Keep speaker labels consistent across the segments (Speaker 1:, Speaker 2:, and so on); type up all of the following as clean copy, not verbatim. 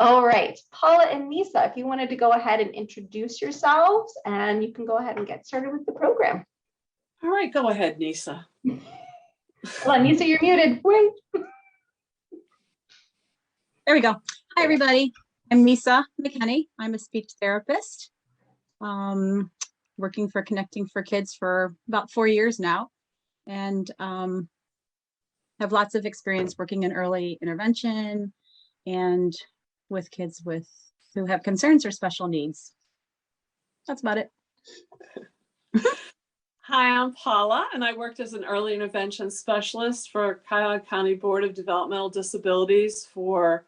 Speaker 1: All right, Paula and Neysa, if you wanted to go ahead and introduce yourselves, and you can go ahead and get started with the program.
Speaker 2: All right, go ahead, Neysa.
Speaker 1: Hold on, Neysa, you're muted. Wait.
Speaker 3: There we go. Hi, everybody. I'm Neysa McKenney. I'm a speech therapist, working for Connecting for Kids for about 4 years now, and have lots of experience working in early intervention and with kids who have concerns or special needs. That's about it.
Speaker 2: Hi, I'm Paula, and I worked as an early intervention specialist for Cuyahoga County Board of Developmental Disabilities for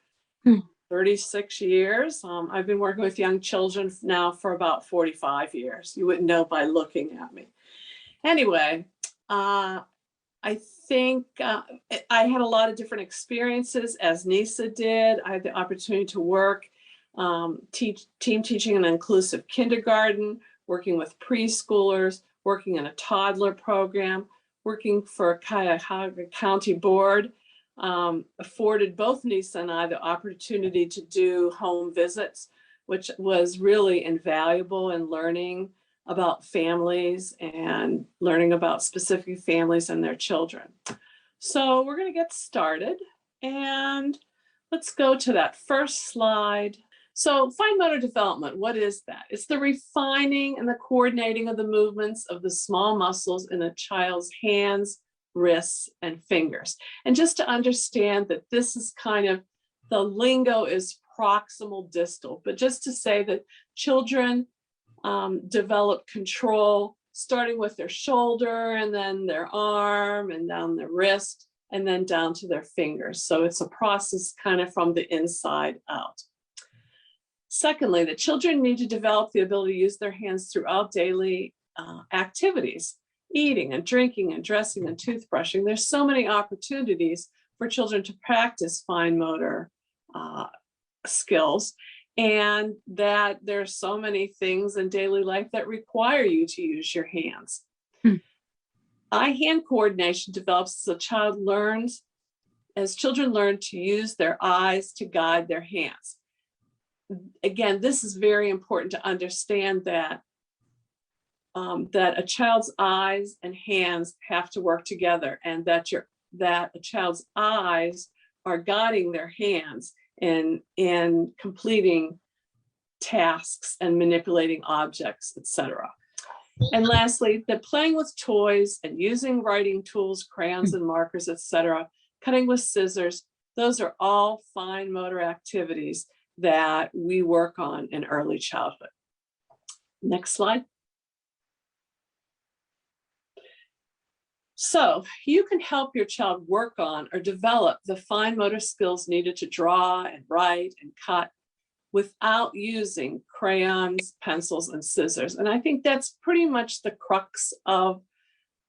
Speaker 2: 36 years. I've been working with young children now for about 45 years. You wouldn't know by looking at me. Anyway, I think I had a lot of different experiences, as Neysa did. I had the opportunity to work, team teaching an inclusive kindergarten, working with preschoolers, working in a toddler program, working for Cuyahoga County Board, afforded both Neysa and I the opportunity to do home visits, which was really invaluable in learning about families and learning about specific families and their children. So we're going to get started, and let's go to that first slide. So fine motor development, what is that? It's the refining and the coordinating of the movements of the small muscles in a child's hands, wrists, and fingers. And just to understand that this is kind of, the lingo is proximal distal, but just to say that children develop control starting with their shoulder and then their arm and down their wrist and then down to their fingers. So it's a process kind of from the inside out. Secondly, the children need to develop the ability to use their hands throughout daily activities, eating and drinking and dressing and toothbrushing. There's so many opportunities for children to practice fine motor skills, and that there's so many things in daily life that require you to use your hands. Eye-hand coordination develops as children learn to use their eyes to guide their hands. Again, this is very important to understand that that a child's eyes and hands have to work together, and that a child's eyes are guiding their hands in completing tasks and manipulating objects, etc. And lastly, that playing with toys and using writing tools, crayons and markers, etc., cutting with scissors, those are all fine motor activities that we work on in early childhood. Next slide. So you can help your child work on or develop the fine motor skills needed to draw and write and cut without using crayons, pencils, and scissors. And I think that's pretty much the crux of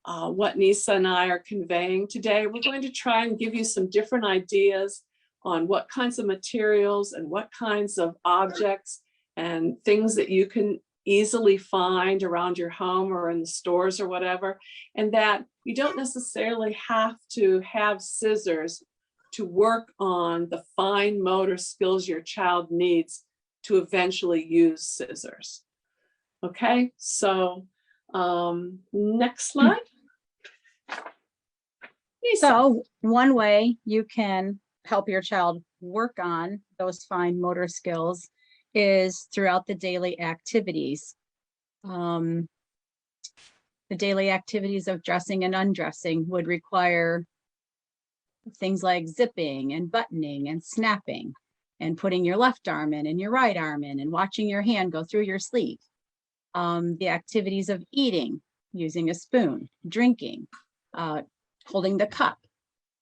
Speaker 2: what Neysa and I are conveying today. We're going to try and give you some different ideas on what kinds of materials and what kinds of objects and things that you can easily find around your home or in the stores or whatever, and that you don't necessarily have to have scissors to work on the fine motor skills your child needs to eventually use scissors. Okay, so next slide.
Speaker 3: So one way you can help your child work on those fine motor skills is throughout the daily activities. The daily activities of dressing and undressing would require things like zipping and buttoning and snapping and putting your left arm in and your right arm in and watching your hand go through your sleeve. The activities of eating, using a spoon, drinking, holding the cup.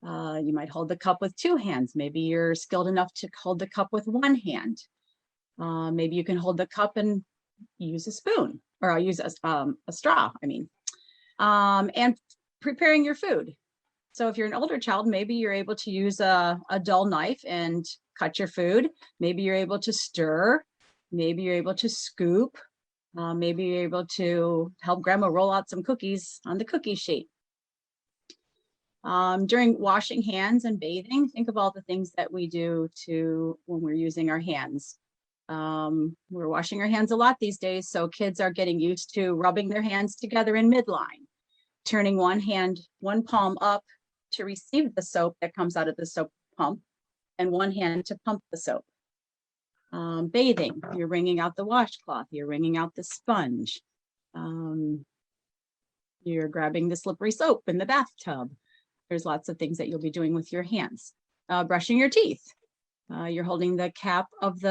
Speaker 3: You might hold the cup with 2 hands. Maybe you're skilled enough to hold the cup with 1 hand. Maybe you can hold the cup and use a spoon, or I'll use a straw, and preparing your food. So if you're an older child, maybe you're able to use a dull knife and cut your food. Maybe you're able to stir. Maybe you're able to scoop. Maybe you're able to help grandma roll out some cookies on the cookie sheet. During washing hands and bathing, think of all the things that we do when we're using our hands. We're washing our hands a lot these days, so kids are getting used to rubbing their hands together in midline, turning one palm up to receive the soap that comes out of the soap pump, and one hand to pump the soap. Bathing, you're wringing out the washcloth, you're wringing out the sponge. You're grabbing the slippery soap in the bathtub. There's lots of things that you'll be doing with your hands. Brushing your teeth. You're holding the cap of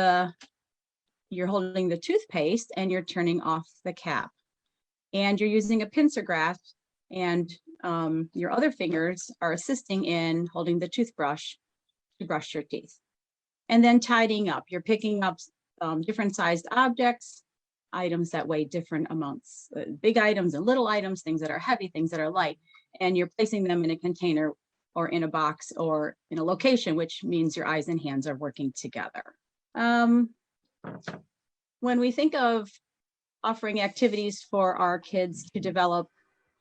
Speaker 3: you're holding the toothpaste and you're turning off the cap. And you're using a pincer grasp, and your other fingers are assisting in holding the toothbrush to brush your teeth. And then tidying up. You're picking up different sized objects, items that weigh different amounts, big items and little items, things that are heavy, things that are light, and you're placing them in a container or in a box or in a location, which means your eyes and hands are working together. When we think of offering activities for our kids to develop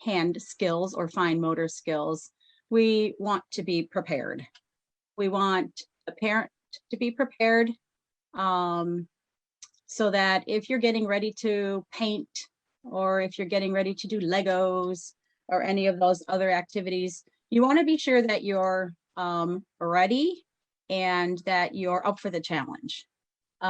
Speaker 3: hand skills or fine motor skills, we want to be prepared. We want the parent to be prepared, so that if you're getting ready to paint, or if you're getting ready to do Legos or any of those other activities, you want to be sure that you're ready and that you're up for the challenge. We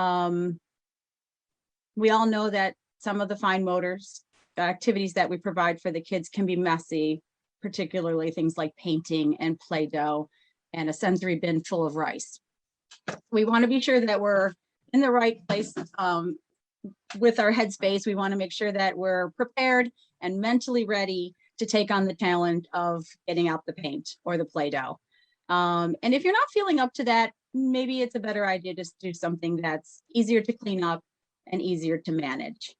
Speaker 3: all know that some of the fine motors activities that we provide for the kids can be messy, particularly things like painting and Play-Doh and a sensory bin full of rice. We want to be sure that we're in the right place with our headspace. We want to make sure that we're prepared and mentally ready to take on the challenge of getting out the paint or the Play-Doh. And if you're not feeling up to that, maybe it's a better idea to do something that's easier to clean up and easier to manage.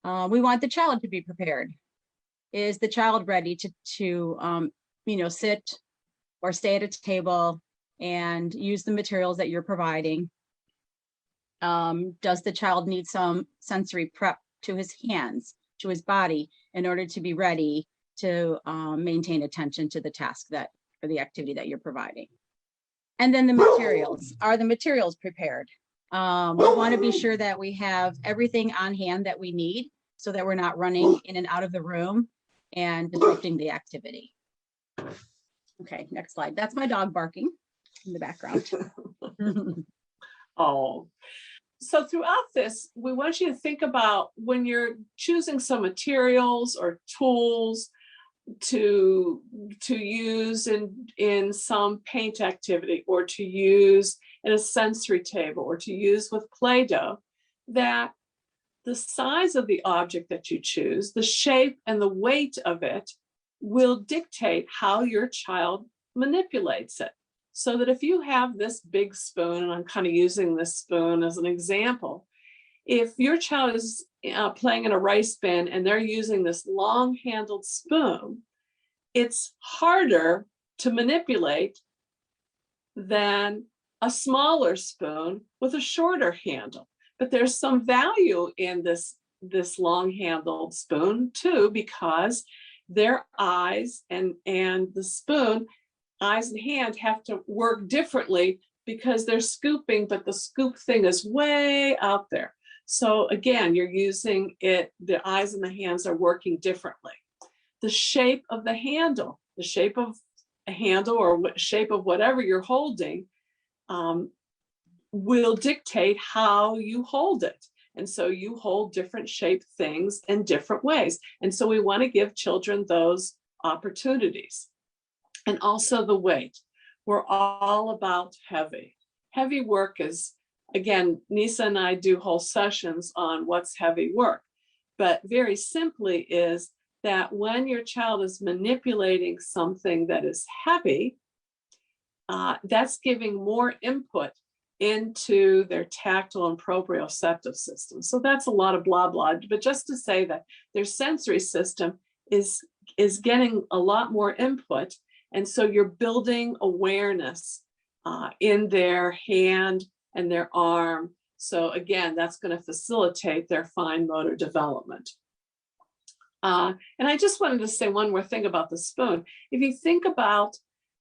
Speaker 3: We want the child to be prepared. Is the child ready to sit or stay at a table and use the materials that you're providing? Does the child need some sensory prep to his hands, to his body, in order to be ready to maintain attention to the task or the activity that you're providing? And then the materials. Are the materials prepared? We want to be sure that we have everything on hand that we need so that we're not running in and out of the room and disrupting the activity. Okay, next slide. That's my dog barking in the background.
Speaker 2: Oh, so throughout this, we want you to think about when you're choosing some materials or tools to use in some paint activity, or to use in a sensory table, or to use with Play-Doh, that the size of the object that you choose, the shape and the weight of it, will dictate how your child manipulates it. So that if you have this big spoon, and I'm kind of using this spoon as an example, if your child is playing in a rice bin and they're using this long-handled spoon, it's harder to manipulate than a smaller spoon with a shorter handle. But there's some value in this long-handled spoon too, because their eyes and the spoon, eyes and hand, have to work differently because they're scooping, but the scoop thing is way out there. So again, you're using it, the eyes and the hands are working differently. The shape of the handle, the shape of a handle or shape of whatever you're holding will dictate how you hold it. And so you hold different shaped things in different ways. And so we want to give children those opportunities. And also the weight. We're all about heavy. Heavy work is, again, Neysa and I do whole sessions on what's heavy work. But very simply is that when your child is manipulating something that is heavy, that's giving more input into their tactile and proprioceptive system. So that's a lot of blah, blah, but just to say that their sensory system is getting a lot more input. And so you're building awareness in their hand and their arm. So again, that's going to facilitate their fine motor development. And I just wanted to say one more thing about the spoon. If you think about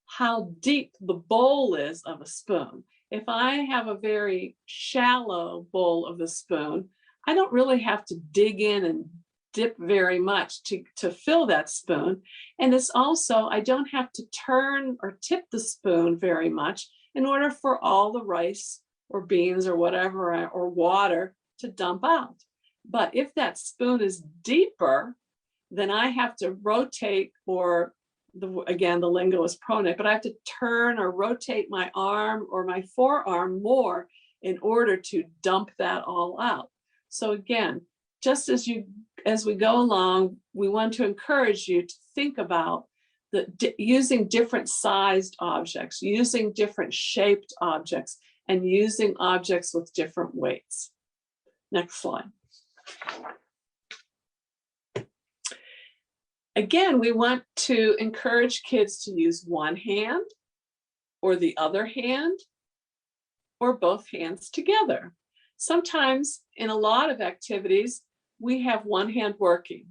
Speaker 2: how deep the bowl is of a spoon, if I have a very shallow bowl of the spoon, I don't really have to dig in and dip very much to fill that spoon. And it's also, I don't have to turn or tip the spoon very much in order for all the rice or beans or whatever, or water to dump out. But if that spoon is deeper, then I have to rotate, or again, the lingo is pronate, but I have to turn or rotate my arm or my forearm more in order to dump that all out. So again, just as we go along, we want to encourage you to think about using different sized objects, using different shaped objects, and using objects with different weights. Next slide. Again, we want to encourage kids to use one hand or the other hand or both hands together. Sometimes in a lot of activities, we have one hand working,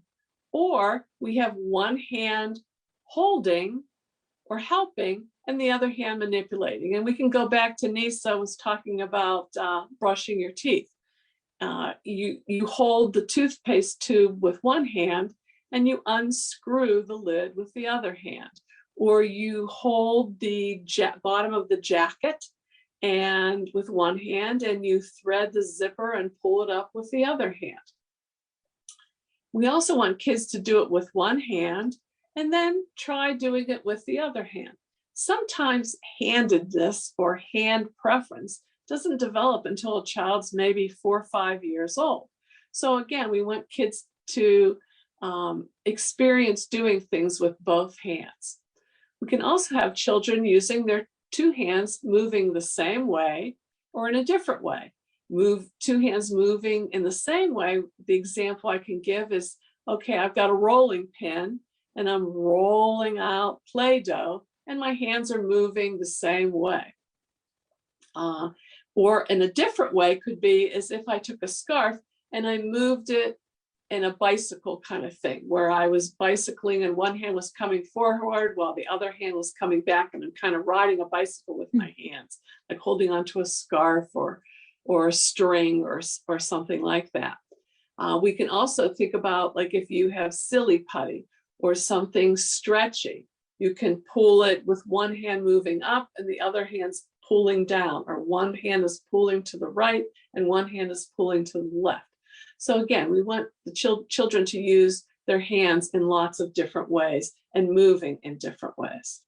Speaker 2: or we have one hand holding or helping and the other hand manipulating. And we can go back to Neysa was talking about brushing your teeth. You hold the toothpaste tube with one hand and you unscrew the lid with the other hand, or you hold the bottom of the jacket and with one hand and you thread the zipper and pull it up with the other hand. We also want kids to do it with one hand and then try doing it with the other hand. Sometimes handedness or hand preference doesn't develop until a child's maybe 4 or 5 years old. So again, we want kids to experience doing things with both hands. We can also have children using their two hands moving the same way or in a different way. Two hands moving in the same way. The example I can give is, okay, I've got a rolling pin and I'm rolling out Play-Doh and my hands are moving the same way. Or in a different way could be as if I took a scarf and I moved it in a bicycle kind of thing, where I was bicycling and one hand was coming forward while the other hand was coming back, and I'm kind of riding a bicycle with my hands, like holding onto a scarf or a string or something like that. We can also think about, like, if you have silly putty or something stretchy, you can pull it with one hand moving up and the other hand's pulling down, or one hand is pulling to the right and one hand is pulling to the left. So again, we want the children to use their hands in lots of different ways and moving in different ways.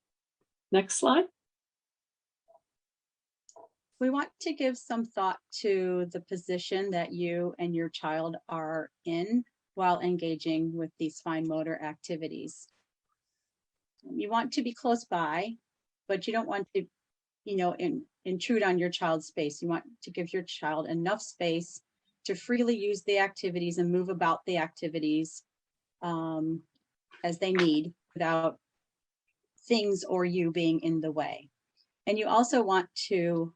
Speaker 2: Next slide.
Speaker 3: We want to give some thought to the position that you and your child are in while engaging with these fine motor activities. You want to be close by, but you don't want to, intrude on your child's space. You want to give your child enough space to freely use the activities and move about the activities as they need without things or you being in the way. And you also want to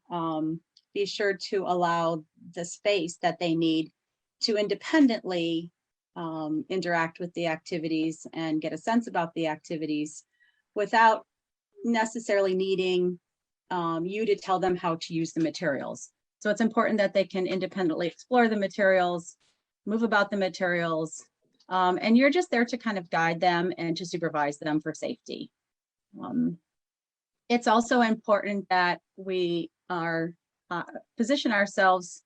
Speaker 3: be sure to allow the space that they need to independently interact with the activities and get a sense about the activities without necessarily needing you to tell them how to use the materials. So it's important that they can independently explore the materials, move about the materials, and you're just there to kind of guide them and to supervise them for safety. It's also important that we position ourselves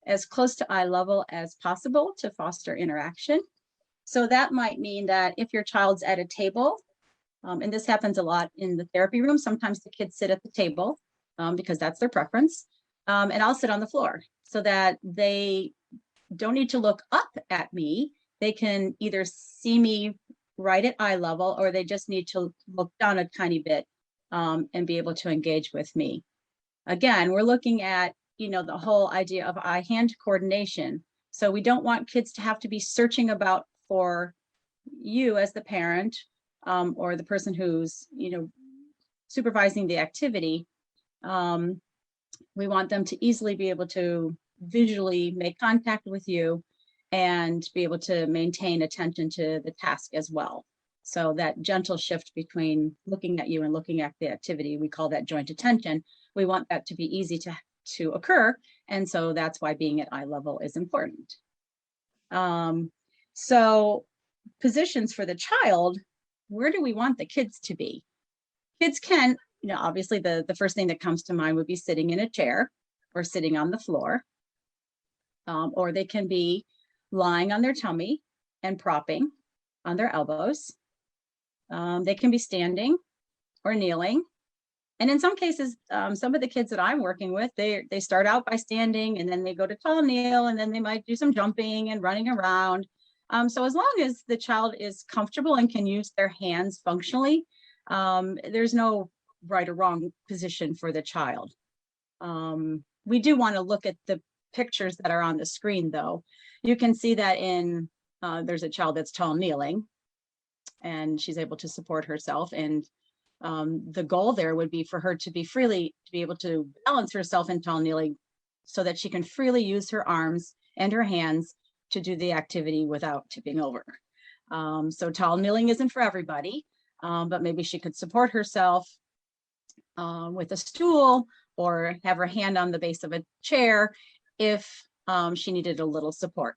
Speaker 3: as close to eye level as possible to foster interaction. So that might mean that if your child's at a table, and this happens a lot in the therapy room, sometimes the kids sit at the table because that's their preference. And I'll sit on the floor so that they don't need to look up at me. They can either see me right at eye level, or they just need to look down a tiny bit and be able to engage with me. Again, we're looking at, the whole idea of eye-hand coordination. So we don't want kids to have to be searching about for you as the parent or the person who's, supervising the activity. We want them to easily be able to visually make contact with you and be able to maintain attention to the task as well. So that gentle shift between looking at you and looking at the activity, we call that joint attention. We want that to be easy to occur. And so that's why being at eye level is important. So positions for the child, where do we want the kids to be? Kids can, obviously the first thing that comes to mind would be sitting in a chair or sitting on the floor. Or they can be lying on their tummy and propping on their elbows. They can be standing or kneeling. And in some cases, some of the kids that I'm working with, they start out by standing and then they go to tall kneel, and then they might do some jumping and running around. So as long as the child is comfortable and can use their hands functionally, there's no right or wrong position for the child. We do want to look at the pictures that are on the screen, though. You can see that there's a child that's tall kneeling, and she's able to support herself. And the goal there would be for her to be able to balance herself in tall kneeling so that she can freely use her arms and her hands to do the activity without tipping over. So tall kneeling isn't for everybody, but maybe she could support herself with a stool or have her hand on the base of a chair if she needed a little support.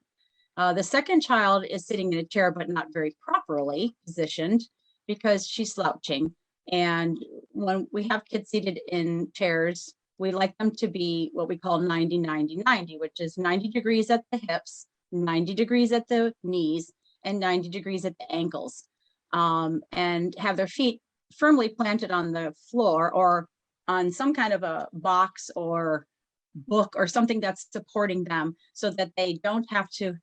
Speaker 3: The second child is sitting in a chair, but not very properly positioned because she's slouching. And when we have kids seated in chairs, we like them to be what we call 90-90-90, which is 90 degrees at the hips, 90 degrees at the knees, and 90 degrees at the ankles, and have their feet firmly planted on the floor or on some kind of a box or book or something that's supporting them, so that they don't have to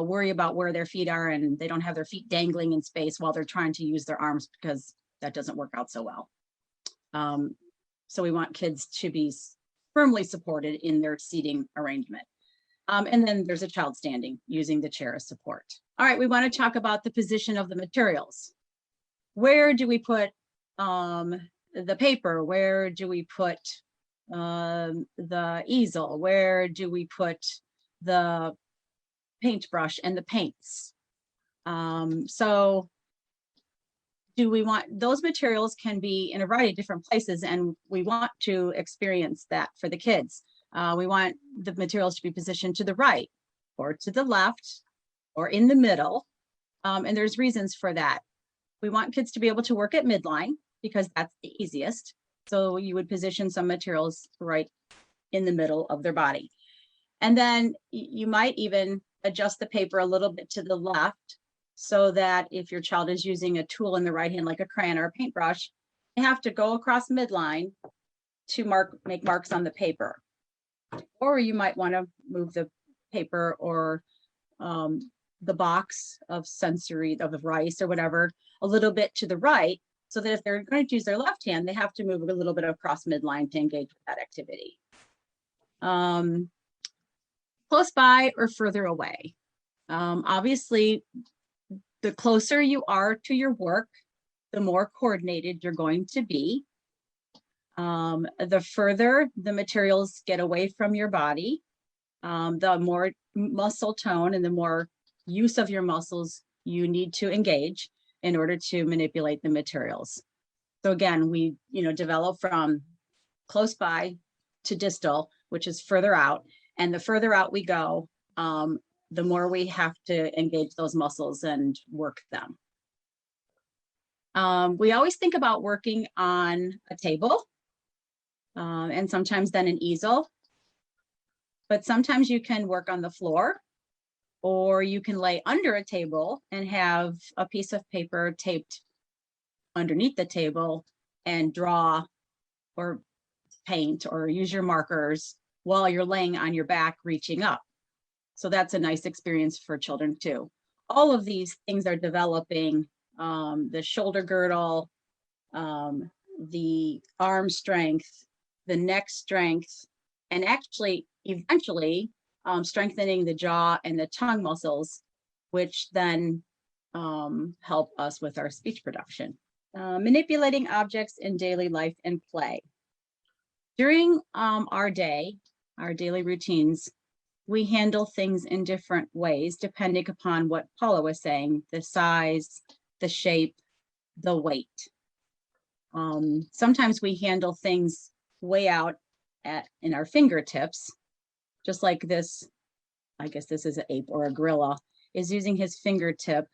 Speaker 3: worry about where their feet are, and they don't have their feet dangling in space while they're trying to use their arms, because that doesn't work out so well. So we want kids to be firmly supported in their seating arrangement. And then there's a child standing using the chair as support. All right, we want to talk about the position of the materials. Where do we put the paper? Where do we put the easel? Where do we put the paintbrush and the paints? So do we want, those materials can be in a variety of different places, and we want to experience that for the kids. We want the materials to be positioned to the right or to the left or in the middle. And there's reasons for that. We want kids to be able to work at midline because that's the easiest. So you would position some materials right in the middle of their body. And then you might even adjust the paper a little bit to the left, so that if your child is using a tool in the right hand, like a crayon or a paintbrush, they have to go across midline to make marks on the paper. Or you might want to move the paper or the box of rice or whatever a little bit to the right, so that if they're going to use their left hand, they have to move a little bit across midline to engage with that activity. Close by or further away. Obviously, the closer you are to your work, the more coordinated you're going to be. The further the materials get away from your body, the more muscle tone and the more use of your muscles you need to engage in order to manipulate the materials. So again, we develop from close by to distal, which is further out. And the further out we go, the more we have to engage those muscles and work them. We always think about working on a table and sometimes then an easel, but sometimes you can work on the floor, or you can lay under a table and have a piece of paper taped underneath the table and draw or paint or use your markers while you're laying on your back reaching up. So that's a nice experience for children too. All of these things are developing the shoulder girdle, the arm strength, the neck strength, and actually eventually strengthening the jaw and the tongue muscles, which then help us with our speech production. Manipulating objects in daily life and play. During our daily routines, we handle things in different ways, depending upon what Paula was saying, the size, the shape, the weight. Sometimes we handle things way out in our fingertips, just like this, I guess this is an ape or a gorilla, is using his fingertip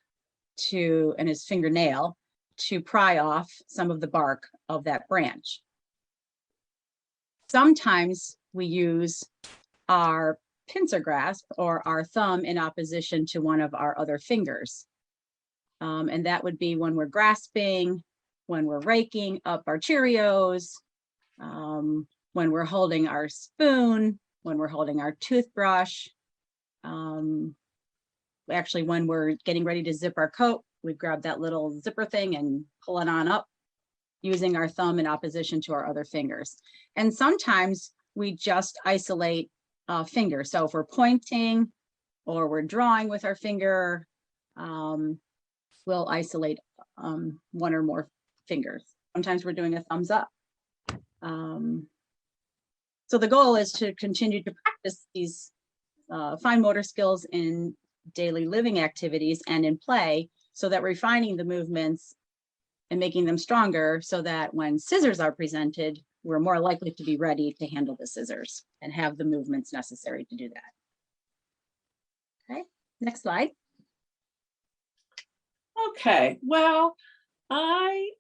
Speaker 3: and his fingernail to pry off some of the bark of that branch. Sometimes we use our pincer grasp or our thumb in opposition to one of our other fingers. And that would be when we're grasping, when we're raking up our Cheerios, when we're holding our spoon, when we're holding our toothbrush. Actually, when we're getting ready to zip our coat, we grab that little zipper thing and pull it on up using our thumb in opposition to our other fingers. And sometimes we just isolate a finger. So if we're pointing or we're drawing with our finger, we'll isolate one or more fingers. Sometimes we're doing a thumbs up. So the goal is to continue to practice these fine motor skills in daily living activities and in play, so that we're refining the movements and making them stronger, so that when scissors are presented, we're more likely to be ready to handle the scissors and have the movements necessary to do that. Okay, next slide.
Speaker 2: Okay, well, I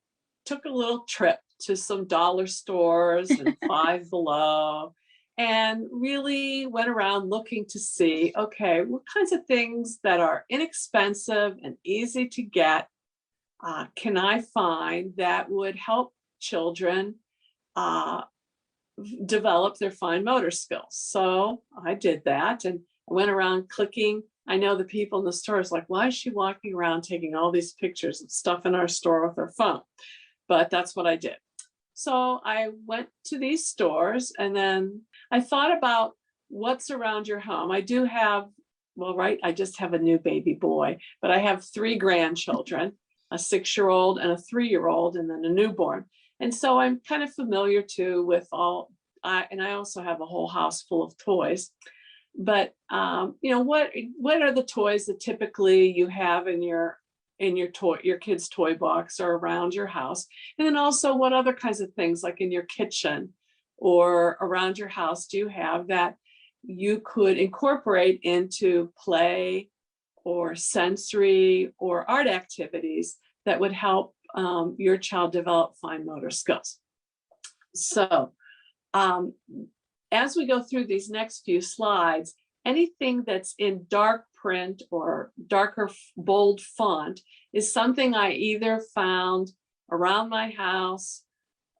Speaker 2: took a little trip to some dollar stores and Five Below, and really went around looking to see, okay, what kinds of things that are inexpensive and easy to get can I find that would help children develop their fine motor skills. So I did that, and I went around clicking. I know the people in the store is like, why is she walking around taking all these pictures of stuff in our store with her phone? But that's what I did. So I went to these stores, and then I thought about what's around your home. I do have, well, right, I just have a new baby boy, but I have 3 grandchildren, a 6-year-old and a 3-year-old, and then a newborn. And so I'm kind of familiar too with all, and I also have a whole house full of toys. But you know, what are the toys that typically you have in your kids' toy box or around your house? And then also, what other kinds of things, like in your kitchen or around your house, do you have that you could incorporate into play or sensory or art activities that would help your child develop fine motor skills? So as we go through these next few slides, anything that's in dark print or darker bold font is something I either found around my house,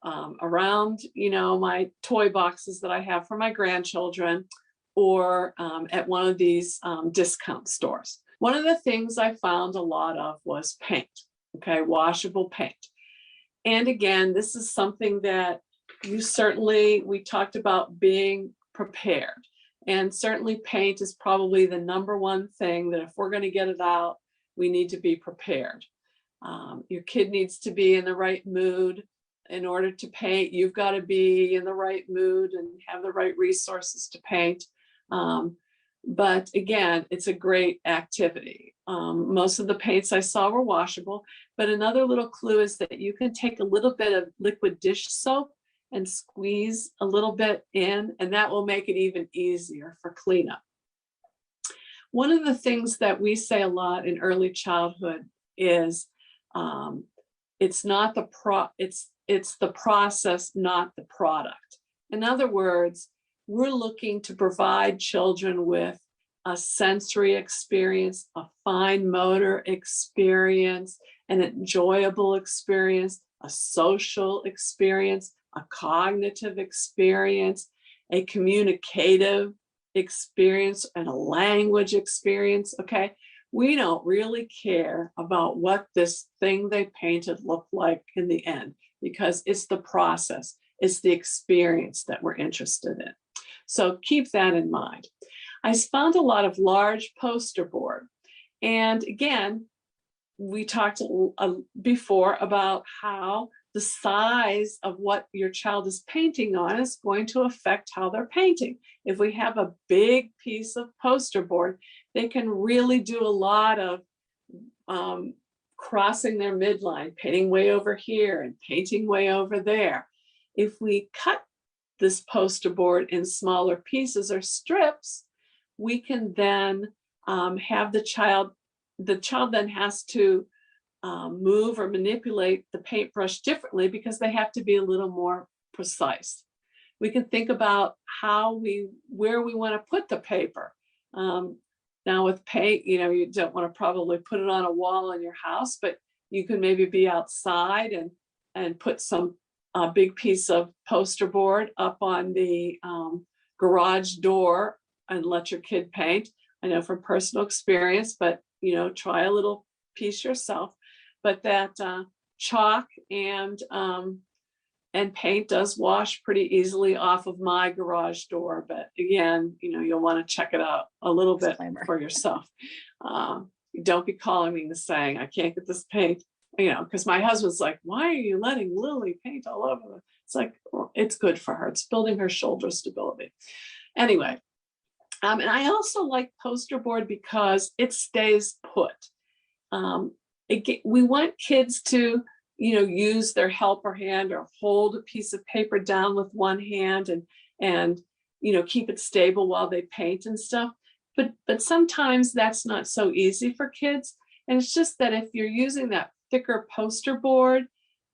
Speaker 2: around, you know, my toy boxes that I have for my grandchildren, or at one of these discount stores. One of the things I found a lot of was paint, okay, washable paint. And again, this is something that we talked about being prepared. And certainly paint is probably the #1 thing that if we're going to get it out, we need to be prepared. Your kid needs to be in the right mood in order to paint. You've got to be in the right mood and have the right resources to paint. But again, it's a great activity. Most of the paints I saw were washable, but another little clue is that you can take a little bit of liquid dish soap and squeeze a little bit in, and that will make it even easier for cleanup. One of the things that we say a lot in early childhood is it's the process, not the product. In other words, we're looking to provide children with a sensory experience, a fine motor experience, an enjoyable experience, a social experience, a cognitive experience, a communicative experience, and a language experience, okay? We don't really care about what this thing they painted looked like in the end, because it's the process, it's the experience that we're interested in. So keep that in mind. I found a lot of large poster board. And again, we talked before about how the size of what your child is painting on is going to affect how they're painting. If we have a big piece of poster board, they can really do a lot of crossing their midline, painting way over here and painting way over there. If we cut this poster board in smaller pieces or strips, we can then have the child then has to move or manipulate the paintbrush differently because they have to be a little more precise. We can think about where we want to put the paper. Now with paint, you don't want to probably put it on a wall in your house, but you can maybe be outside and put some big piece of poster board up on the garage door and let your kid paint. I know from personal experience, but try a little piece yourself. But that chalk and paint does wash pretty easily off of my garage door. But again, you'll want to check it out a little bit for yourself. Don't be calling me and saying, I can't get this paint, because my husband's like, why are you letting Lily paint all over? It's like, well, it's good for her. It's building her shoulder stability. Anyway, and I also like poster board because it stays put. We want kids to, use their helper hand or hold a piece of paper down with one hand and keep it stable while they paint and stuff. But sometimes that's not so easy for kids. And it's just that if you're using that thicker poster board,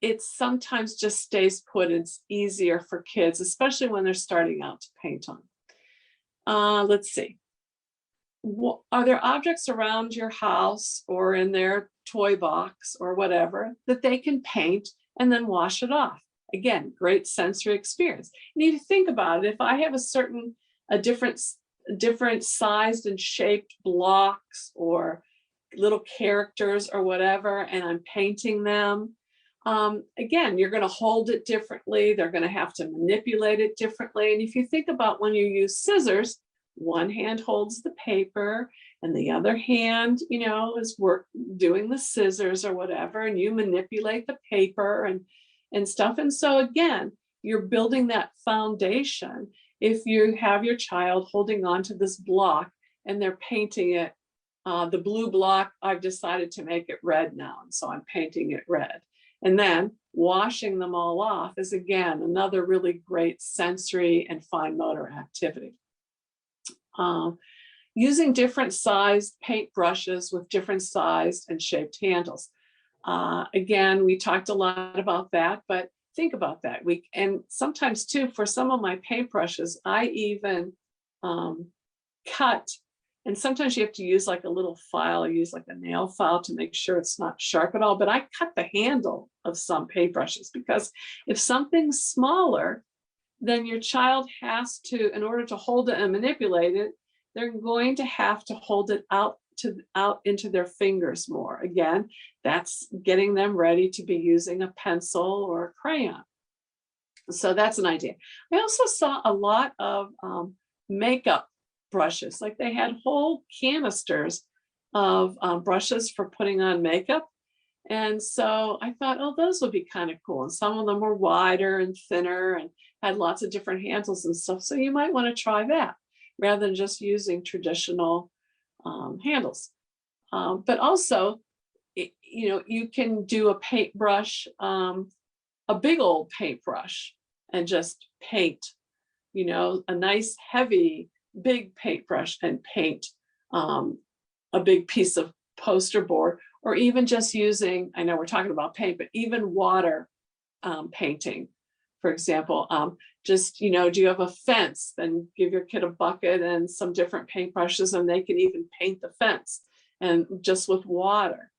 Speaker 2: it sometimes just stays put. It's easier for kids, especially when they're starting out to paint on. Let's see. Are there objects around your house or in their toy box or whatever that they can paint and then wash it off? Again, great sensory experience. You need to think about it. If I have a different sized and shaped blocks or little characters or whatever, and I'm painting them, again, you're going to hold it differently. They're going to have to manipulate it differently. And if you think about when you use scissors, one hand holds the paper and the other hand, is doing the scissors or whatever, and you manipulate the paper and stuff. And so again, you're building that foundation. If you have your child holding on to this block and they're painting it, the blue block, I've decided to make it red now, and so I'm painting it red. And then washing them all off is, again, another really great sensory and fine motor activity. Using different sized paint brushes with different sized and shaped handles. Again, we talked a lot about that, but think about that. And sometimes too, for some of my paintbrushes, I even cut, and sometimes you have to use like a little file. I use like a nail file to make sure it's not sharp at all, but I cut the handle of some paintbrushes because if something's smaller, then your child has to, in order to hold it and manipulate it, they're going to have to hold it out into their fingers more. Again, that's getting them ready to be using a pencil or a crayon. So that's an idea. I also saw a lot of makeup brushes, like they had whole canisters of brushes for putting on makeup. And so I thought, oh, those would be kind of cool. And some of them were wider and thinner and had lots of different handles and stuff. So you might want to try that rather than just using traditional handles. But also, you can do a paintbrush, a big old paintbrush, and just paint, a nice heavy, big paintbrush and paint a big piece of poster board, or even just using, I know we're talking about paint, but even water painting, for example. Just, do you have a fence? Then give your kid a bucket and some different paintbrushes, and they can even paint the fence and just with water.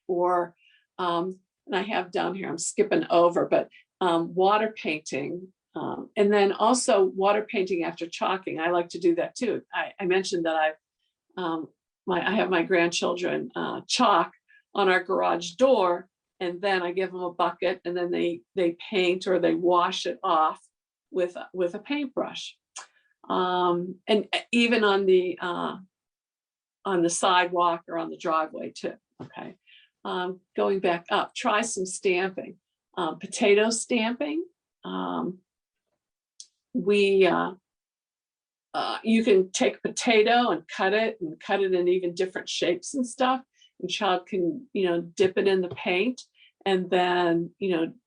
Speaker 2: Or, and I have down here, I'm skipping over, but water painting. And then also water painting after chalking. I like to do that too. I mentioned that I have my grandchildren chalk on our garage door, and then I give them a bucket, and then they paint or they wash it off with a paintbrush. And even on the sidewalk or on the driveway too. Okay. Going back up, try some stamping. potato stamping. You can take a potato and cut it in even different shapes and stuff. And child can, dip it in the paint and then,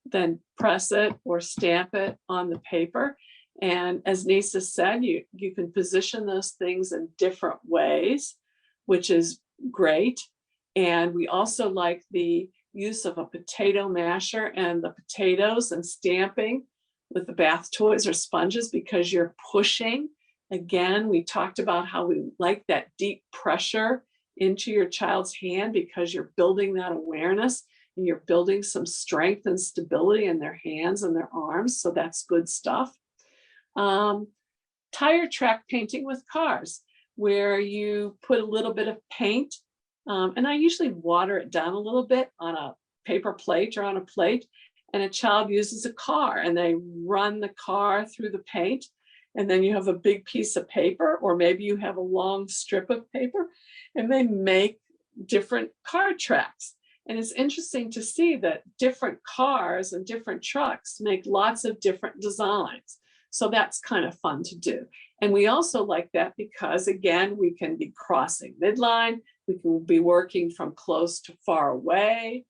Speaker 2: then press it or stamp it on the paper. And as Neysa said, you can position those things in different ways, which is great. And we also like the use of a potato masher and the potatoes and stamping with the bath toys or sponges, because you're pushing. Again, we talked about how we like that deep pressure into your child's hand, because you're building that awareness and you're building some strength and stability in their hands and their arms. So that's good stuff. Tire track painting with cars, where you put a little bit of paint, and I usually water it down a little bit on a paper plate or on a plate, and a child uses a car and they run the car through the paint. And then you have a big piece of paper, or maybe you have a long strip of paper, and they make different car tracks. And it's interesting to see that different cars and different trucks make lots of different designs. So that's kind of fun to do. And we also like that because, again, we can be crossing midline. We can be working from close to far away.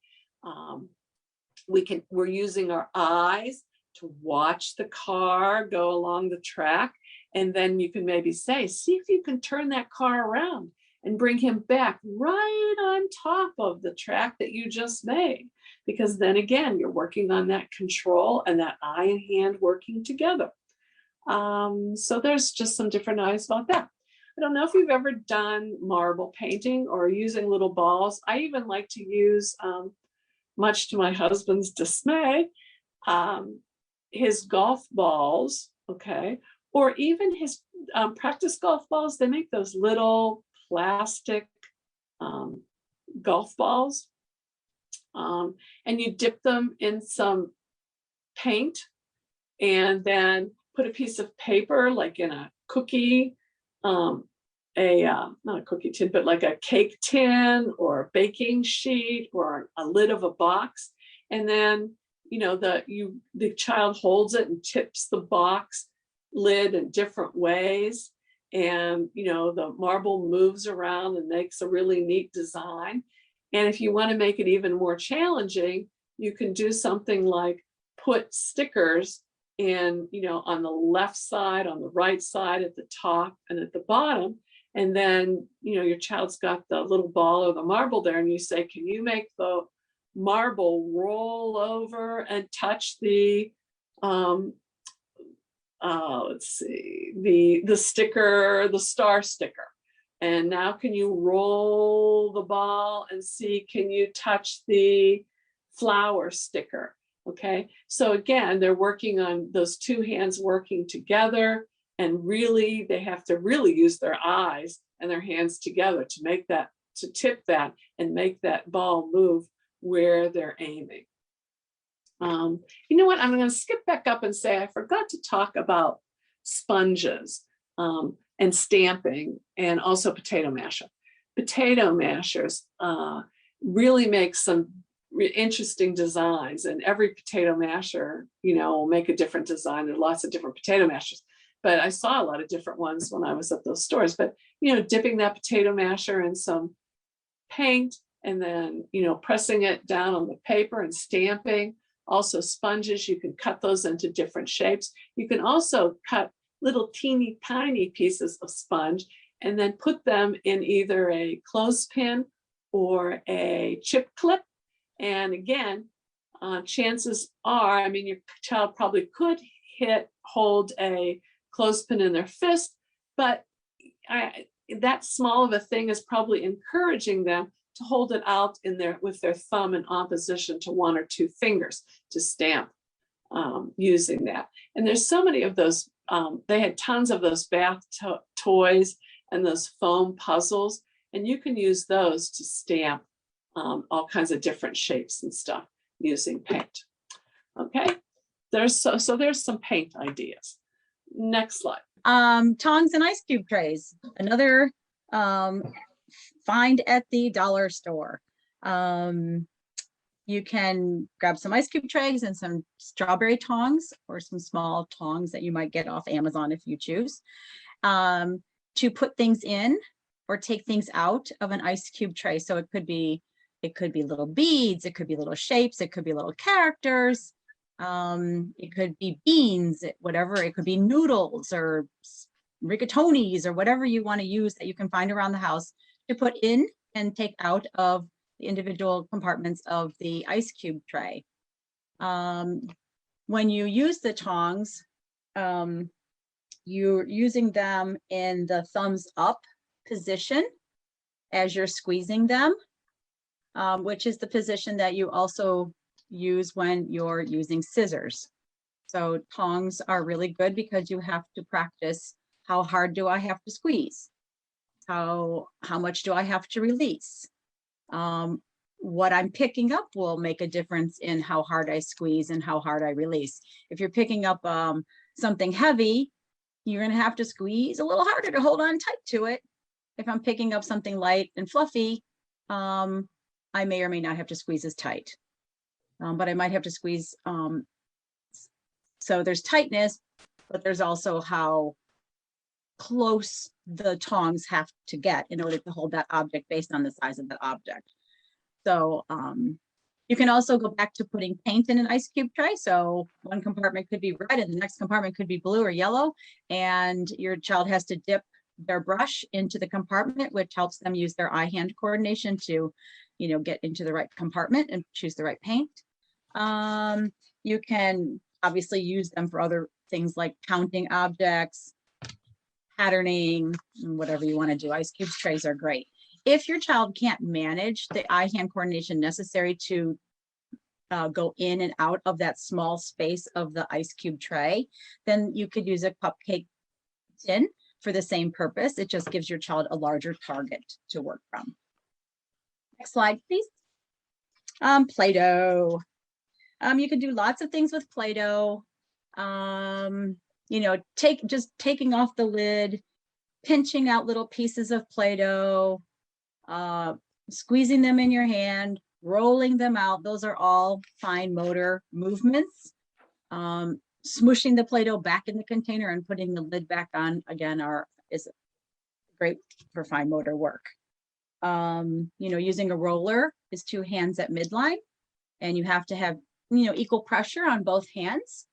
Speaker 2: We're using our eyes to watch the car go along the track. And then you can maybe say, see if you can turn that car around and bring him back right on top of the track that you just made. Because then again, you're working on that control and that eye and hand working together. So there's just some different ideas about that. I don't know if you've ever done marble painting or using little balls. I even like to use, much to my husband's dismay, his golf balls, okay, or even his practice golf balls. They make those little plastic golf balls, and you dip them in some paint and then put a piece of paper, like in a cookie, not a cookie tin, but like a cake tin or a baking sheet or a lid of a box. And then, the child holds it and tips the box lid in different ways. And, the marble moves around and makes a really neat design. And if you want to make it even more challenging, you can do something like put stickers in, on the left side, on the right side, at the top and at the bottom. And then, your child's got the little ball or the marble there, and you say, can you make the marble roll over and touch the, let's see, the sticker, the star sticker. And now can you roll the ball and see, can you touch the flower sticker? Okay, so again, they're working on those two hands working together, and really they have to really use their eyes and their hands together to make that, to tip that and make that ball move where they're aiming. You know what, I'm going to skip back up and say I forgot to talk about sponges and stamping, and also potato masher. Potato mashers really make some interesting designs, and every potato masher, will make a different design. There are lots of different potato mashers, but I saw a lot of different ones when I was at those stores. But, dipping that potato masher in some paint and then, pressing it down on the paper and stamping. Also sponges, you can cut those into different shapes. You can also cut little teeny tiny pieces of sponge and then put them in either a clothespin or a chip clip. And again, chances are, your child probably could hold a clothespin in their fist, but that small of a thing is probably encouraging them to hold it out with their thumb in opposition to one or two fingers to stamp using that. And there's so many of those. They had tons of those bath toys and those foam puzzles, and you can use those to stamp all kinds of different shapes and stuff using paint. Okay, there's some paint ideas. Next slide.
Speaker 3: Tongs and ice cube trays, another find at the dollar store. you can grab some ice cube trays and some strawberry tongs or some small tongs that you might get off Amazon if you choose, to put things in or take things out of an ice cube tray. So it could be little beads, it could be little shapes, it could be little characters, it could be beans, whatever, it could be noodles or rigatonis or whatever you want to use that you can find around the house to put in and take out of the individual compartments of the ice cube tray. When you use the tongs, you're using them in the thumbs up position as you're squeezing them, which is the position that you also use when you're using scissors. So tongs are really good because you have to practice, how hard do I have to squeeze? How much do I have to release? What I'm picking up will make a difference in how hard I squeeze and how hard I release. If you're picking up something heavy, you're going to have to squeeze a little harder to hold on tight to it. If I'm picking up something light and fluffy, I may or may not have to squeeze as tight, but I might have to squeeze. So there's tightness, but there's also how close the tongs have to get in order to hold that object based on the size of the object. So you can also go back to putting paint in an ice cube tray. So one compartment could be red and the next compartment could be blue or yellow, and your child has to dip their brush into the compartment, which helps them use their eye-hand coordination to, you know, get into the right compartment and choose the right paint. You can obviously use them for other things like counting objects, patterning, whatever you want to do. Ice cube trays are great. If your child can't manage the eye-hand coordination necessary to go in and out of that small space of the ice cube tray, then you could use a cupcake tin for the same purpose. It just gives your child a larger target to work from. Next slide, please. Play-Doh. You can do lots of things with Play-Doh. You know, just taking off the lid, pinching out little pieces of Play-Doh, squeezing them in your hand, rolling them out. Those are all fine motor movements. Smushing the Play-Doh back in the container and putting the lid back on again is great for fine motor work. You know, using a roller is 2 hands at midline, and you have to have, you know, equal pressure on both hands.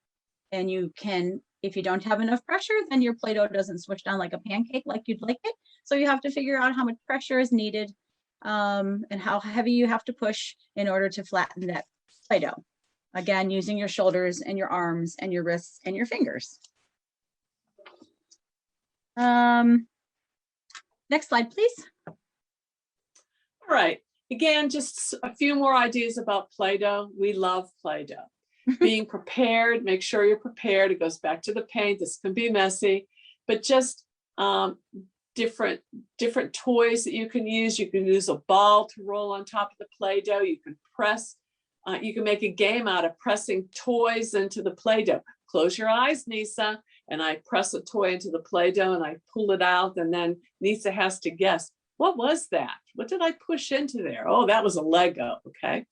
Speaker 3: And you can, if you don't have enough pressure, then your Play-Doh doesn't switch down like a pancake like you'd like it. So you have to figure out how much pressure is needed and how heavy you have to push in order to flatten that Play-Doh. Again, using your shoulders and your arms and your wrists and your fingers. Next slide, please.
Speaker 2: All right. Again, just a few more ideas about Play-Doh. We love Play-Doh. Being prepared, make sure you're prepared. It goes back to the paint. This can be messy, but just different toys that you can use. You can use a ball to roll on top of the Play-Doh. You can press. You can make a game out of pressing toys into the Play-Doh. Close your eyes, Neysa, and I press a toy into the Play-Doh and I pull it out, and then Neysa has to guess, what was that? What did I push into there? Oh, that was a Lego, okay?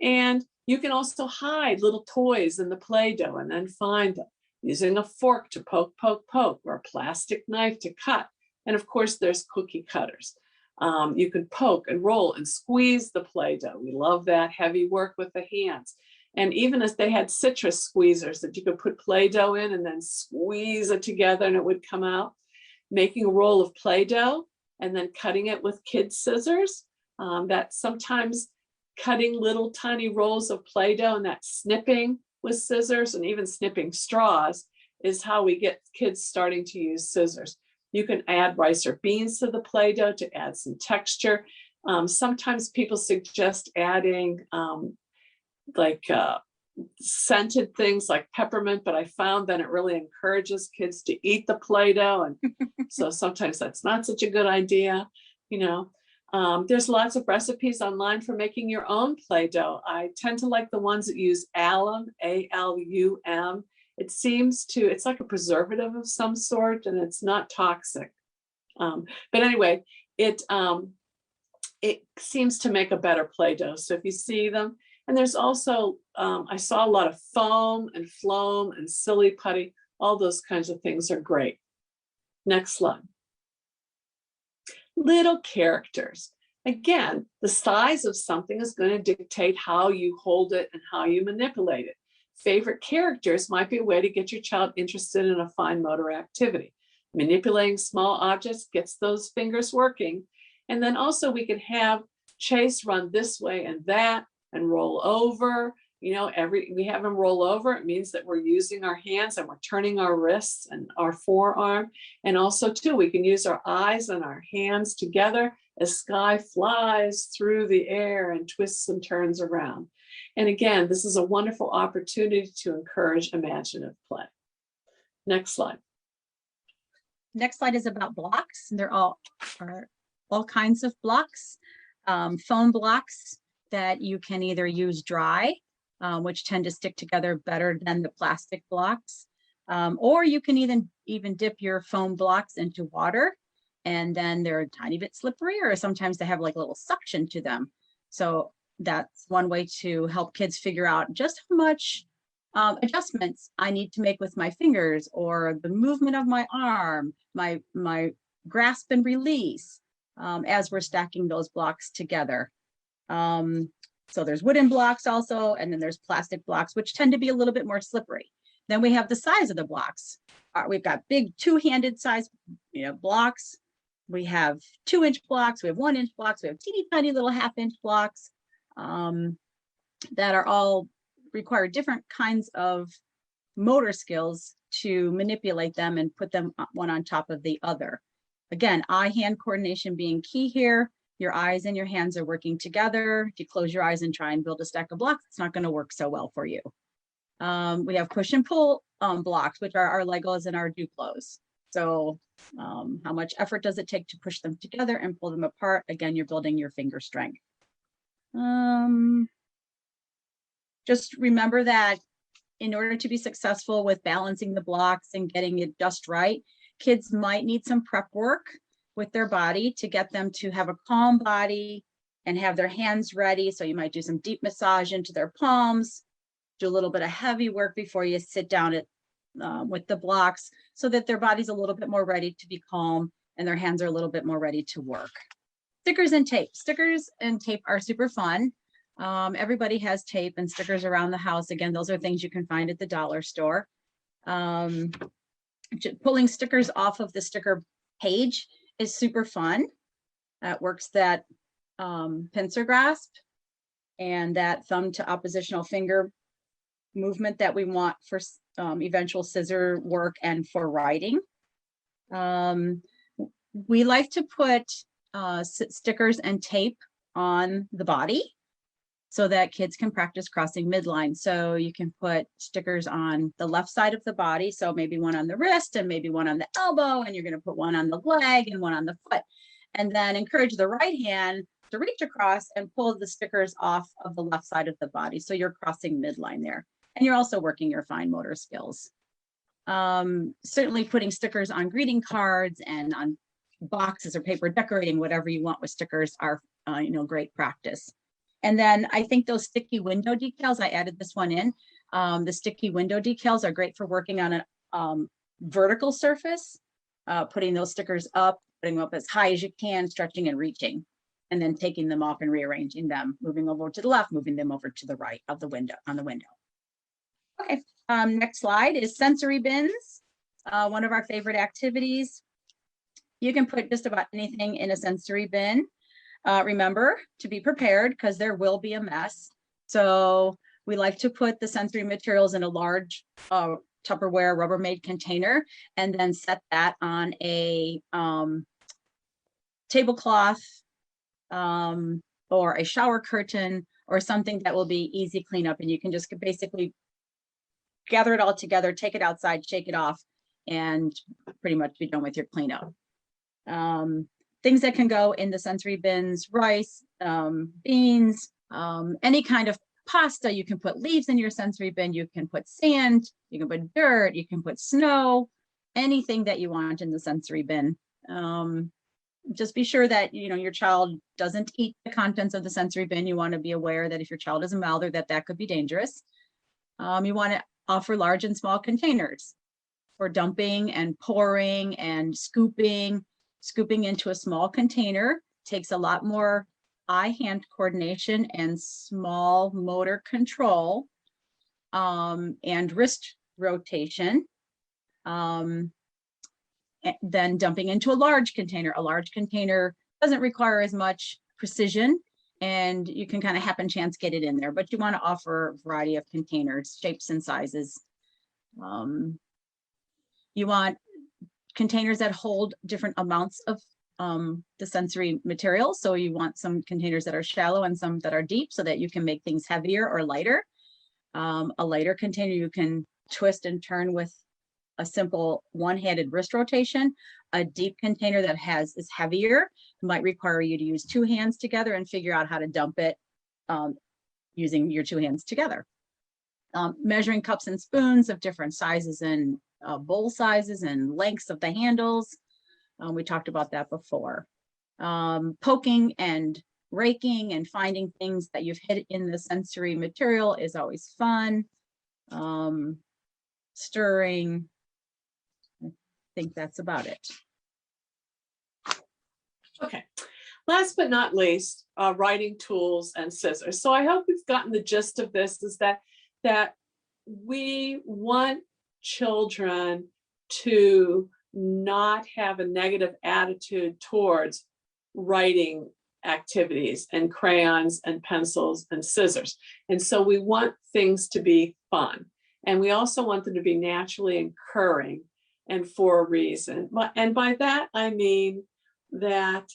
Speaker 2: And you can also hide little toys in the Play-Doh and then find them using a fork to poke, or a plastic knife to cut. And of course, there's cookie cutters. You can poke and roll and squeeze the Play-Doh. We love that heavy work with the hands. And even as they had citrus squeezers that you could put Play-Doh in and then squeeze it together and it would come out. Making a roll of Play-Doh and then cutting it with kid scissors. That sometimes cutting little tiny rolls of Play-Doh and that snipping with scissors and even snipping straws is how we get kids starting to use scissors. You can add rice or beans to the Play-Doh to add some texture. Sometimes people suggest adding scented things like peppermint, but I found that it really encourages kids to eat the Play-Doh. And so sometimes that's not such a good idea, you know. There's lots of recipes online for making your own Play-Doh. I tend to like the ones that use alum, A-L-U-M. It's like a preservative of some sort, and it's not toxic. But anyway, it seems to make a better Play-Doh. So if you see them, And there's also, I saw a lot of foam and floam and silly putty. All those kinds of things are great. Next slide. Little characters. Again, the size of something is going to dictate how you hold it and how you manipulate it. Favorite characters might be a way to get your child interested in a fine motor activity. Manipulating small objects gets those fingers working. And then also we can have Chase run this way and that and roll over. You know, we have them roll over. It means that we're using our hands and we're turning our wrists and our forearm. And also too, we can use our eyes and our hands together as Sky flies through the air and twists and turns around. And again, this is a wonderful opportunity to encourage imaginative play. Next slide.
Speaker 3: Next slide is about blocks. They're all kinds of blocks, foam blocks that you can either use dry, which tend to stick together better than the plastic blocks, or you can even dip your foam blocks into water, and then they're a tiny bit slippery, or sometimes they have like a little suction to them. So that's one way to help kids figure out just how much adjustments I need to make with my fingers, or the movement of my arm, my grasp and release, as we're stacking those blocks together. So there's wooden blocks also, and then there's plastic blocks, which tend to be a little bit more slippery. Then we have the size of the blocks. We've got big 2-handed size, blocks. We have 2-inch blocks. We have 1-inch blocks. We have teeny tiny little 1/2-inch blocks that are all require different kinds of motor skills to manipulate them and put them one on top of the other. Again, eye-hand coordination being key here. Your eyes and your hands are working together. If you close your eyes and try and build a stack of blocks, it's not going to work so well for you. We have push and pull blocks, which are our Legos and our Duplos. So how much effort does it take to push them together and pull them apart? Again, you're building your finger strength. Just remember that in order to be successful with balancing the blocks and getting it just right, kids might need some prep work with their body to get them to have a calm body and have their hands ready. So you might do some deep massage into their palms, do a little bit of heavy work before you sit down with the blocks, so that their body's a little bit more ready to be calm and their hands are a little bit more ready to work. Stickers and tape. Stickers and tape are super fun. Everybody has tape and stickers around the house. Again, those are things you can find at the dollar store. Pulling stickers off of the sticker page is super fun. It works that pincer grasp and that thumb to oppositional finger movement that we want for eventual scissor work and for writing. We like to put stickers and tape on the body so that kids can practice crossing midline. So you can put stickers on the left side of the body. So maybe one on the wrist and maybe one on the elbow, and you're going to put one on the leg and one on the foot. And then encourage the right hand to reach across and pull the stickers off of the left side of the body. So you're crossing midline there. And you're also working your fine motor skills. Certainly putting stickers on greeting cards and on boxes or paper, decorating whatever you want with stickers are great practice. And then I think those sticky window decals, I added this one in. The sticky window decals are great for working on a vertical surface, putting those stickers up, putting them up as high as you can, stretching and reaching, and then taking them off and rearranging them, moving over to the left, moving them over to the right of the window, on the window. Okay, next slide is sensory bins, one of our favorite activities. You can put just about anything in a sensory bin. Remember to be prepared because there will be a mess. So we like to put the sensory materials in a large Tupperware Rubbermaid container and then set that on a tablecloth or a shower curtain or something that will be easy cleanup. And you can just basically gather it all together, take it outside, shake it off, and pretty much be done with your cleanup. Things that can go in the sensory bins: rice, beans, any kind of pasta. You can put leaves in your sensory bin. You can put sand, you can put dirt, you can put snow, anything that you want in the sensory bin. just be sure that, your child doesn't eat the contents of the sensory bin. You want to be aware that if your child is a mouther, that could be dangerous. You want to offer large and small containers for dumping and pouring and scooping. Scooping into a small container takes a lot more eye-hand coordination and small motor control, and wrist rotation, than dumping into a large container. A large container doesn't require as much precision, and you can kind of happen chance get it in there, but you want to offer a variety of containers, shapes and sizes. You want containers that hold different amounts of the sensory material. So you want some containers that are shallow and some that are deep, so that you can make things heavier or lighter. A lighter container you can twist and turn with a simple one-handed wrist rotation. A deep container that is heavier might require you to use two hands together and figure out how to dump it using your two hands together. Measuring cups and spoons of different sizes and bowl sizes and lengths of the handles. We talked about that before. Poking and raking and finding things that you've hid in the sensory material is always fun. Stirring. I think that's about it.
Speaker 2: Okay. Last but not least, writing tools and scissors. So I hope we've gotten the gist of this, is that we want children to not have a negative attitude towards writing activities and crayons and pencils and scissors. And so we want things to be fun. And we also want them to be naturally occurring and for a reason. And by that, I mean that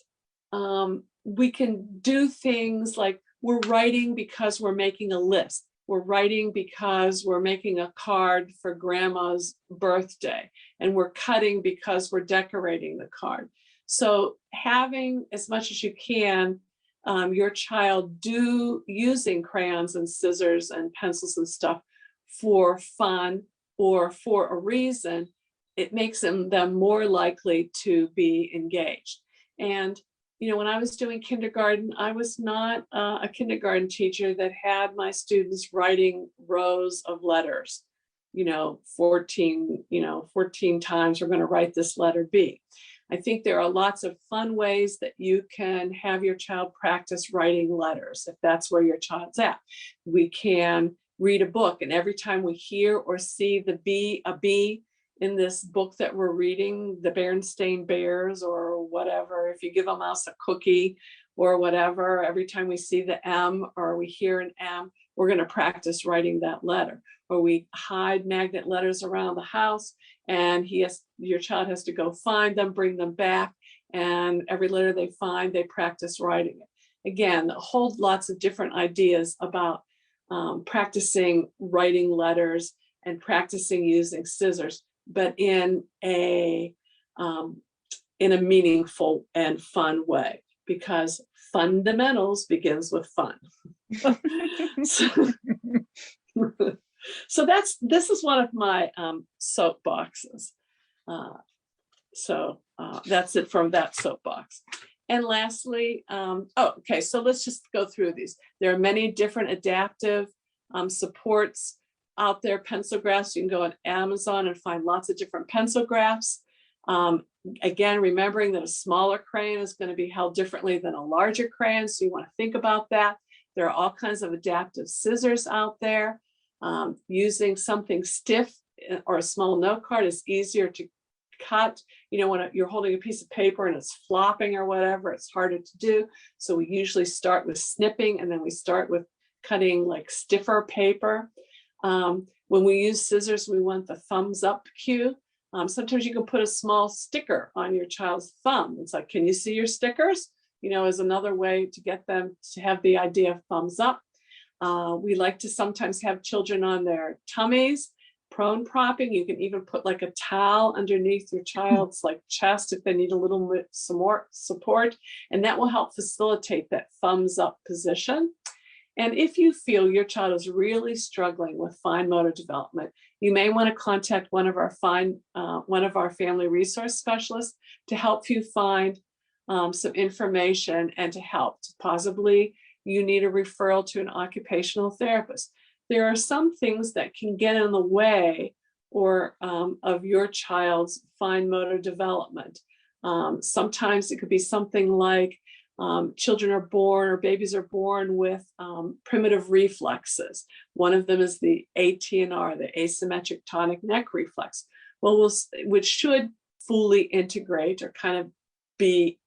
Speaker 2: we can do things like we're writing because we're making a list. We're writing because we're making a card for grandma's birthday, and we're cutting because we're decorating the card. So having as much as you can, your child do using crayons and scissors and pencils and stuff for fun or for a reason, it makes them more likely to be engaged. And when I was doing kindergarten, I was not a kindergarten teacher that had my students writing rows of letters, 14 times we're going to write this letter B. I think there are lots of fun ways that you can have your child practice writing letters, if that's where your child's at. We can read a book, and every time we hear or see a bee in this book that we're reading, the Berenstain Bears or whatever, if you give a mouse a cookie or whatever, every time we see the M or we hear an M, we're going to practice writing that letter. Or we hide magnet letters around the house, and your child has to go find them, bring them back, and every letter they find, they practice writing it. Again, hold lots of different ideas about practicing writing letters and practicing using scissors, but in a meaningful and fun way, because fundamentals begins with fun. So this is one of my soapboxes. So that's it from that soapbox. And lastly, okay, so let's just go through these. There are many different adaptive supports out there. Pencil graphs, you can go on Amazon and find lots of different pencil graphs. Again, remembering that a smaller crayon is going to be held differently than a larger crayon, so you want to think about that. There are all kinds of adaptive scissors out there. Using something stiff or a small note card is easier to cut. When you're holding a piece of paper and it's flopping or whatever, it's harder to do. So we usually start with snipping, and then we start with cutting like stiffer paper. When we use scissors, we want the thumbs up cue. Sometimes you can put a small sticker on your child's thumb. It's like, can you see your stickers? Is another way to get them to have the idea of thumbs up. We like to sometimes have children on their tummies, prone propping. You can even put like a towel underneath your child's like chest if they need a little bit some more support, and that will help facilitate that thumbs up position. And if you feel your child is really struggling with fine motor development, you may want to contact one of our family resource specialists to help you find some information and to help. Possibly you need a referral to an occupational therapist. There are some things that can get in the way or of your child's fine motor development. Sometimes it could be something like children are born or babies are born with primitive reflexes. One of them is the ATNR, the asymmetric tonic neck reflex. Well, which should fully integrate or kind of be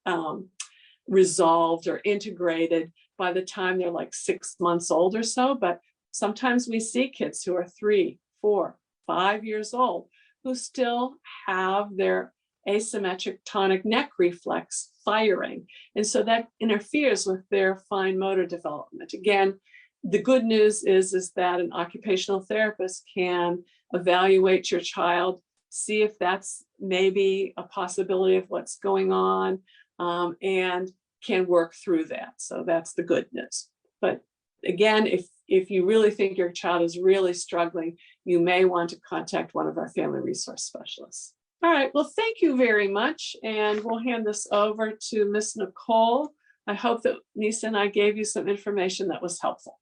Speaker 2: resolved or integrated by the time they're like 6 months old or so. But sometimes we see kids who are 3, 4, 5 years old who still have their asymmetric tonic neck reflex firing. And so that interferes with their fine motor development. Again, the good news is that an occupational therapist can evaluate your child, see if that's maybe a possibility of what's going on, and can work through that. So that's the good news. But again, if you really think your child is really struggling, you may want to contact one of our family resource specialists. All right, well, thank you very much. And we'll hand this over to Miss Nicole. I hope that Neysa and I gave you some information that was helpful.